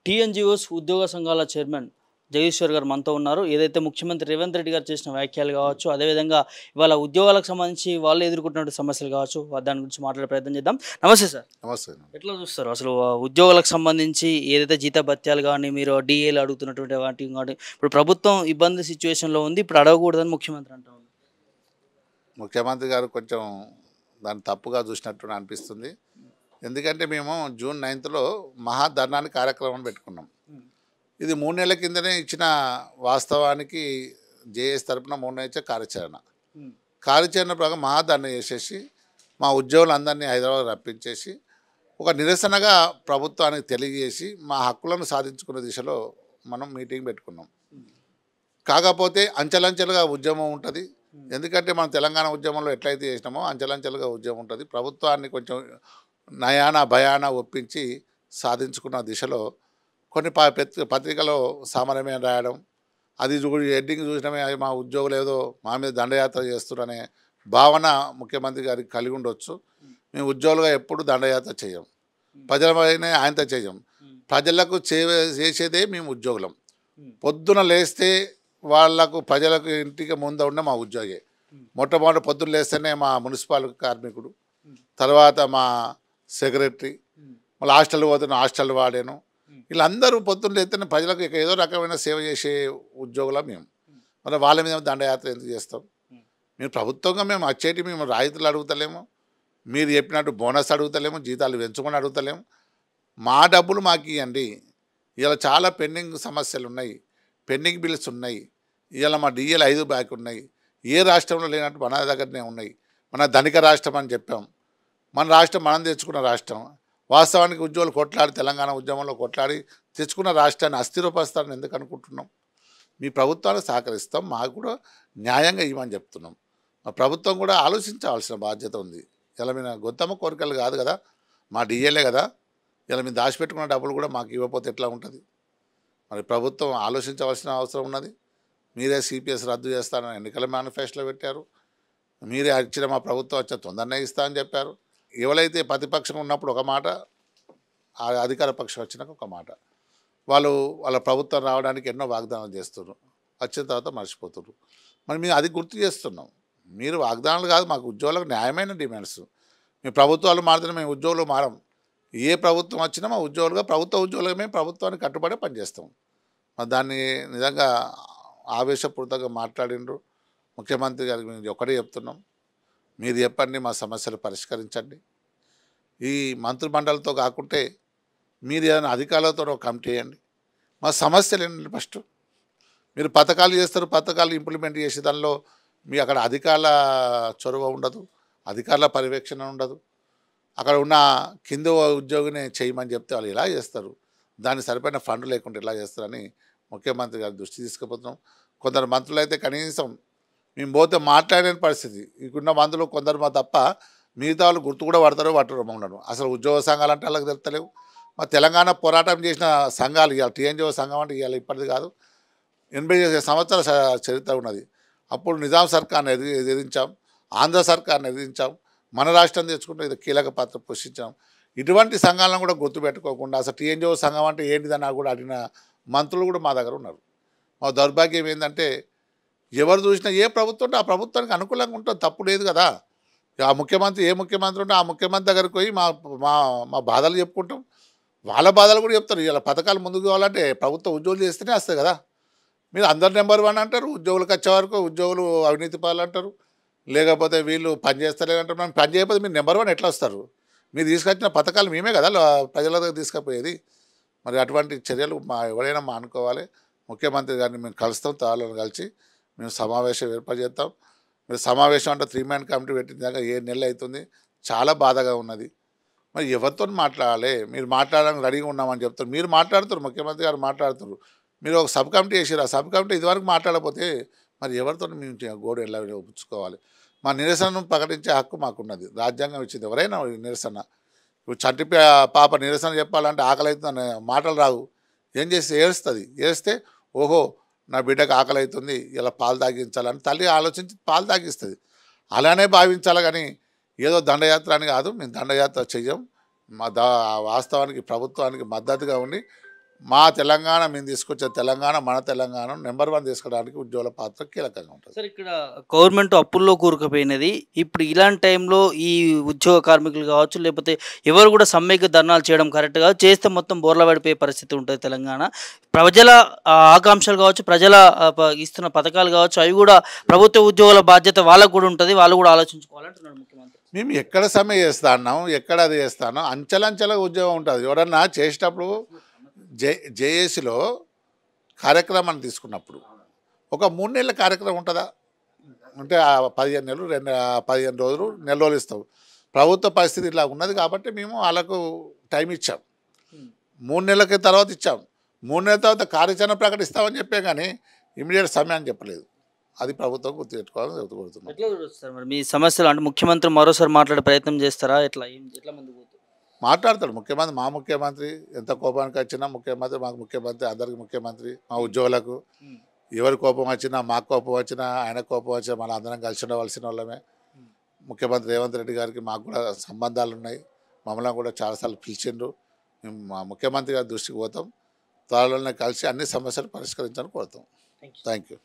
TNGOs ఉద్యోగ సంఘాల chairman Jagadishwar గారు మనతో ఉన్నారు. ఏదైతే ముఖ్యమంత్రి రేవంత్ రెడ్డి గారు చేసిన వ్యాఖ్యలు కావచ్చు, అదేవిధంగా ఇవాళ ఉద్యోగాలకు సంబంధించి వాళ్ళు ఎదుర్కొంటున్న సమస్యలు కావచ్చు, దాని గురించి మాట్లాడే ప్రయత్నం చేద్దాం. నమస్తే సార్. నమస్తే. ఎట్లా చూస్తారు అసలు ఉద్యోగాలకు సంబంధించి ఏదైతే జీతభత్యాలు గానీ, మీరు డీఏలు అడుగుతున్నటువంటి వాటిని గానీ, ఇప్పుడు ప్రభుత్వం ఇబ్బంది సిట్యుయేషన్‌లో ఉంది. ఇప్పుడు అడగకూడదని ముఖ్యమంత్రి అంటా ఉన్నారు. ముఖ్యమంత్రి గారు కొంచెం దాన్ని తప్పుగా చూసినట్టు అనిపిస్తుంది. ఎందుకంటే మేము జూన్ 9థ్‌లో మహాధర్నాని కార్యక్రమం పెట్టుకున్నాం. ఇది 3 నెలల కిందనే ఇచ్చిన వాస్తవానికి జేఏఎస్ తరపున 3 నెలల ఇచ్చే కార్యాచరణ. కార్యాచరణ ప్రకారం మహాధర్నా చేసేసి మా ఉద్యోగులందరినీ హైదరాబాద్ రప్పించేసి ఒక నిరసనగా ప్రభుత్వానికి తెలియజేసి మా హక్కులను సాధించుకునే దిశలో మనం మీటింగ్ పెట్టుకున్నాం. కాకపోతే అంచెలంచెలుగా ఉద్యమం ఉంటుంది. ఎందుకంటే మనం తెలంగాణ ఉద్యమంలో ఎట్లయితే చేసినామో అంచెలంచెలుగా ఉద్యమం ఉంటుంది. ప్రభుత్వాన్ని కొంచెం నయాన భయాన ఒప్పించి సాధించుకున్న దిశలో కొన్ని పత్రికలో సామాన్యమైన రాయడం, అది హెడ్డింగ్ చూసినమే మా ఉద్యోగులు ఏదో మా మీద దండయాత్ర చేస్తున్నారనే భావన ముఖ్యమంత్రి గారికి కలిగి ఉండొచ్చు. మేము ఉద్యోగులుగా ఎప్పుడు దండయాత్ర చేయం, ప్రజలపైనే ఆయనతో చేయం. ప్రజలకు చేసేదే మేము ఉద్యోగులం. పొద్దున లేస్తే వాళ్లకు ప్రజలకు ఇంటికి ముందు ఉన్న మా ఉద్యోగి. మొట్టమొదటి పొద్దున్న లేస్తేనే మా మున్సిపల్ కార్మికుడు, తర్వాత మా సెక్రటరీ, మళ్ళీ హాస్టల్ పోతున్న హాస్టల్ వాడాను. వీళ్ళందరూ పొద్దున్న లేస్తేనే ప్రజలకు ఏదో రకమైన సేవ చేసే ఉద్యోగులం మేము. మరి వాళ్ళ మీద దండయాత్ర ఎందుకు చేస్తాం? మేము ప్రభుత్వంగా మేము వచ్చేటి మేము రాయితీలు అడుగుతలేము, మీరు చెప్పినట్టు బోనస్ అడుగుతలేము, జీతాలు పెంచుకొని అడుగుతలేము. మా డబ్బులు మాకు ఇవ్వండి. ఇలా చాలా పెండింగ్ సమస్యలు ఉన్నాయి, పెండింగ్ బిల్స్ ఉన్నాయి. ఇవాళ మా డిఏలు 5 బ్యాక్ ఉన్నాయి. ఏ రాష్ట్రంలో లేనట్టు మన దగ్గరనే ఉన్నాయి. మన ధనిక రాష్ట్రం అని చెప్పాం. మన రాష్ట్రం మనం తెచ్చుకున్న రాష్ట్రం. వాస్తవానికి ఉద్యోగులు కొట్లాడి తెలంగాణ ఉద్యమంలో కొట్లాడి తెచ్చుకున్న రాష్ట్రాన్ని అస్థిరపరుస్తారని ఎందుకు అనుకుంటున్నాం? మీ ప్రభుత్వానికి సహకరిస్తాం, మాకు కూడా న్యాయంగా ఇవ్వమని చెప్తున్నాం. మా ప్రభుత్వం కూడా ఆలోచించాల్సిన బాధ్యత ఉంది. ఇలా మీద గొంతమ్మ కోరికలు కాదు కదా, మా డిఏలే కదా. ఇలా మీరు దాచిపెట్టుకున్న డబ్బులు కూడా మాకు ఇవ్వకపోతే ఎట్లా ఉంటుంది? మరి ప్రభుత్వం ఆలోచించవలసిన అవసరం ఉన్నది. మీరే సిపిఎస్ రద్దు చేస్తానని ఎన్నికల మేనిఫెస్టోలో పెట్టారు. మీరే ఇచ్చిన మా ప్రభుత్వం వచ్చే తొందరనే ఇస్తా అని చెప్పారు. ఎవరైతే ప్రతిపక్షం ఉన్నప్పుడు ఒక మాట, అధికార పక్షం వచ్చినాక ఒక మాట. వాళ్ళ ప్రభుత్వం రావడానికి ఎన్నో వాగ్దానాలు చేస్తున్నారు, వచ్చిన తర్వాత మర్చిపోతున్నారు. మరి మేము అది గుర్తు చేస్తున్నాం. మీరు వాగ్దానాలు కాదు, మాకు ఉద్యోగులకు న్యాయమైన డిమాండ్స్. మీ ప్రభుత్వాలు మారుతున్నా మేము ఉద్యోగులు మారం. ఏ ప్రభుత్వం వచ్చినా మా ఉద్యోగులుగా ప్రభుత్వ ఉద్యోగులుగా మేము ప్రభుత్వానికి కట్టుబడే పనిచేస్తాం. మరి దాన్ని నిజంగా ఆవేశపూరితంగా మాట్లాడిండ్రు ముఖ్యమంత్రి గారికి. మేము ఒకటే చెప్తున్నాం, మీరు చెప్పండి, మా సమస్యలు పరిష్కరించండి. ఈ మంత్రిమండలితో కాకుంటే మీరు ఏదైనా అధికారులతో ఒక కమిటీ వేయండి. మా సమస్యలు ఏంటంటే ఫస్ట్ మీరు పథకాలు చేస్తారు, పథకాలు ఇంప్లిమెంట్ చేసే దానిలో మీ అక్కడ అధికారుల చొరవ ఉండదు, అధికారుల పర్యవేక్షణ ఉండదు. అక్కడ ఉన్న కింద ఉద్యోగిని చేయమని చెప్తే వాళ్ళు ఎలా చేస్తారు? దానికి సరిపడిన ఫండ్ లేకుండా ఎలా చేస్తారని ముఖ్యమంత్రి గారి దృష్టి తీసుకుపోతున్నాం. కొందరు మంత్రులు అయితే కనీసం మేము పోతే మాట్లాడలేని పరిస్థితి. ఇక్కడున్న మంత్రులు కొందరు మా తప్ప మిగతా వాళ్ళు గుర్తు కూడా పట్టరు ఉండడం. అసలు ఉద్యోగ సంఘాలు అంటే వాళ్ళకి తెలుస్తలేవు. మా తెలంగాణ పోరాటం చేసిన సంఘాలు ఇవాళ టీఎన్జీఓ సంఘం అంటే ఇవాళ ఇప్పటిది కాదు, 80 సంవత్సరాల చరిత్ర ఉన్నది. అప్పుడు నిజాం సర్కార్ని ఎదిరించాం, ఆంధ్ర సర్కార్ని ఎదిరించాం, మన రాష్ట్రం తెచ్చుకుంటే ఇది కీలక పాత్ర పోషించాం. ఇటువంటి సంఘాలను కూడా గుర్తుపెట్టుకోకుండా అసలు టీఎన్జీఓ సంఘం అంటే ఏంటిదని కూడా అడిగిన మంత్రులు కూడా మా దగ్గర ఉన్నారు. మా దౌర్భాగ్యం ఏంటంటే ఎవరు చూసినా ఏ ప్రభుత్వం ఉంటే ఆ ప్రభుత్వానికి అనుకూలంగా ఉంటుంది, తప్పు లేదు కదా. ఆ ముఖ్యమంత్రి ఏ ముఖ్యమంత్రి ఉంటే ఆ ముఖ్యమంత్రి దగ్గరికి పోయి మా మా మా బాధలు చెప్పుకుంటాం, వాళ్ళ బాధలు కూడా చెప్తారు. ఇలా పథకాలు ముందుకు కావాలంటే ప్రభుత్వం ఉద్యోగులు చేస్తేనే వస్తాయి కదా. మీరు అందరు నెంబర్ 1 అంటారు, ఉద్యోగులకు వచ్చే వరకు ఉద్యోగులు అవినీతి పాలు అంటారు, లేకపోతే వీళ్ళు పని చేస్తలేదంటారు. మనం పని చేయకపోతే మీరు నెంబర్ 1 ఎట్లా వస్తారు? మీరు తీసుకొచ్చిన పథకాలు మేమే కదా ప్రజల దగ్గర తీసుకుపోయేది. మరి అటువంటి చర్యలు ఎవరైనా మానుకోవాలి. ముఖ్యమంత్రి గారిని మేము కలుస్తాం, తాళ్ళను కలిసి మేము సమావేశం ఏర్పాటు చేస్తాం. మీరు సమావేశం అంటే 3 మ్యాన్ కమిటీ పెట్టిన దాకా 7 నెలలు అవుతుంది. చాలా బాధగా ఉన్నది. మరి ఎవరితో మాట్లాడాలి? మీరు మాట్లాడడానికి రెడీగా ఉన్నామని చెప్తారు, మీరు మాట్లాడుతారు, ముఖ్యమంత్రి గారు మాట్లాడుతారు. మీరు ఒక సబ్ కమిటీ వేసారు, ఆ సబ్ కమిటీ ఇదివరకు మాట్లాడకపోతే మరి ఎవరితో మేము గోడు ఎలా ఒప్పుకోవాలి? మా నిరసనను ప్రకటించే హక్కు మాకున్నది, రాజ్యాంగం ఇచ్చింది. ఎవరైనా నిరసన, ఇప్పుడు చంటి పాప నిరసన చెప్పాలంటే ఆకలి అవుతుందని మాటలు రావు. ఏం చేస్తే ఏడుస్తుంది, ఏడిస్తే ఓహో నా బిడ్డకు ఆకలి అవుతుంది, ఇలా పాలు తాగించాలని తల్లి ఆలోచించి పాలు తాగిస్తుంది. అలానే భావించాలి కానీ ఏదో దండయాత్ర అని కాదు. మేము దండయాత్ర చెయ్యం. వాస్తవానికి ప్రభుత్వానికి మద్దతుగా ఉండి మా తెలంగాణ మేము తీసుకొచ్చే తెలంగాణ మన తెలంగాణ నెంబర్ 1 తీసుకోవడానికి ఉద్యోగుల పాత్ర కీలకంగా ఉంటుంది. సార్ ఇక్కడ గవర్నమెంట్ అప్పుల్లో కూరుకుపోయినది. ఇప్పుడు ఇలాంటి టైంలో ఈ ఉద్యోగ కార్మికులు కావచ్చు, లేకపోతే ఎవరు కూడా సమ్మెకు ధర్నాలు చేయడం కరెక్ట్ కాదు. చేస్తే మొత్తం బోర్ల పడిపోయే పరిస్థితి ఉంటుంది తెలంగాణ. ప్రజల ఆకాంక్షలు కావచ్చు, ప్రజల ఇస్తున్న పథకాలు కావచ్చు, అవి కూడా ప్రభుత్వ ఉద్యోగుల బాధ్యత వాళ్ళకు కూడా ఉంటుంది. వాళ్ళు కూడా ఆలోచించుకోవాలంటున్నాడు ముఖ్యమంత్రి. మేము ఎక్కడ సమ్మె చేస్తా అన్నాం, ఎక్కడ అది చేస్తానో అంచెలంచెలుగా ఉద్యోగం ఉంటుంది. ఎవరన్నా చేసేటప్పుడు జేఏసీలో కార్యక్రమాన్ని తీసుకున్నప్పుడు ఒక 3 నెలల కార్యక్రమం ఉంటుందా అంటే 15 నెలలు 15 రోజులు నెల రోజులు ఇస్తాం. ప్రభుత్వ పరిస్థితి ఇలా ఉన్నది కాబట్టి మేము వాళ్ళకు టైం ఇచ్చాం. 3 నెలలకి తర్వాత ఇచ్చాం. 3 నెలల తర్వాత కార్యాచరణ ప్రకటిస్తామని చెప్పే కానీ ఇమీడియట్ సమ్మె అని చెప్పలేదు. అది ప్రభుత్వం గుర్తుపెట్టుకోవాలని చెబుతున్నాం. ఎట్లా చూస్తారు మరి మీ సమస్యలు? అంటే ముఖ్యమంత్రి మరోసారి మాట్లాడే ప్రయత్నం చేస్తారా? ఎట్లా ముందుకు పోతుంది? మాట్లాడతాడు ముఖ్యమంత్రి. మా ముఖ్యమంత్రి ఎంత కోపానికి వచ్చినా ముఖ్యమంత్రి మాకు ముఖ్యమంత్రి, అందరికి ముఖ్యమంత్రి. మా ఉద్యోగులకు ఎవరి కోపం వచ్చినా, మాకు కోపం వచ్చినా, ఆయన కోపం వచ్చినా మన అందరం కలిసి ఉండవలసిన వాళ్ళమే. ముఖ్యమంత్రి రేవంత్ రెడ్డి గారికి మాకు కూడా సంబంధాలు ఉన్నాయి. మమ్మల్ని కూడా చాలాసార్లు పిలిచిండ్రు. మేము మా ముఖ్యమంత్రి గారి దృష్టికి పోతాం. త్వరలోనే కలిసి అన్ని సమస్యలు పరిష్కరించాలని కోరుతాం. Thank you.